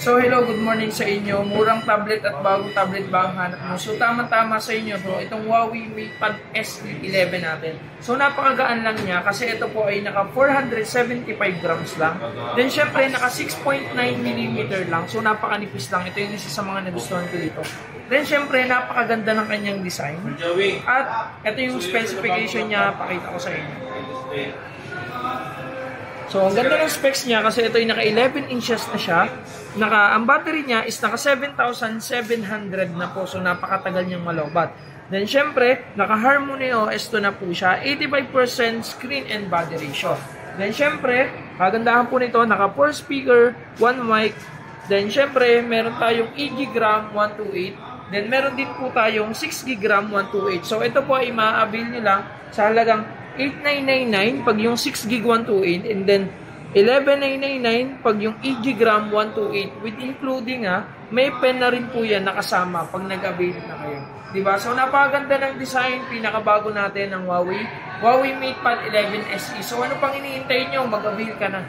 So hello, good morning sa inyo. Murang tablet at bagong tablet ba ang hanap mo? So tama-tama sa inyo bro, itong Huawei MatePad SE11 natin. So napakagaan lang niya kasi ito po ay naka 475 grams lang. Then syempre naka 6.9mm lang. So napakanipis lang. Ito yung isa sa mga nagustuhan ko dito. Then syempre napakaganda ng kanyang design. At ito yung specification niya, pakita ko sa inyo. So, ang ganda ng specs niya kasi ito ay naka 11 inches na siya. Ang battery niya is naka 7,700 na po. So, napakatagal niyang malobat. Then, syempre, naka Harmony OS 2 na po siya. 85% screen and body ratio. Then, syempre, kagandahan po nito, naka 4 speaker, 1 mic. Then, syempre, meron tayong 8GB RAM 128. Then, meron din po tayong 6GB RAM 128. So, ito po ay ma-avail nyo lang sa halagang 8,999 pag yung 6GB 128 and then 11,999 pag yung 8GB RAM 128 with including may pen na rin po yan nakasama pag nag-avail na kayo. Diba? So napakaganda ng design, pinakabago natin ng Huawei MatePad 11 SE. So ano pang iniintay nyo? Mag-avail ka na.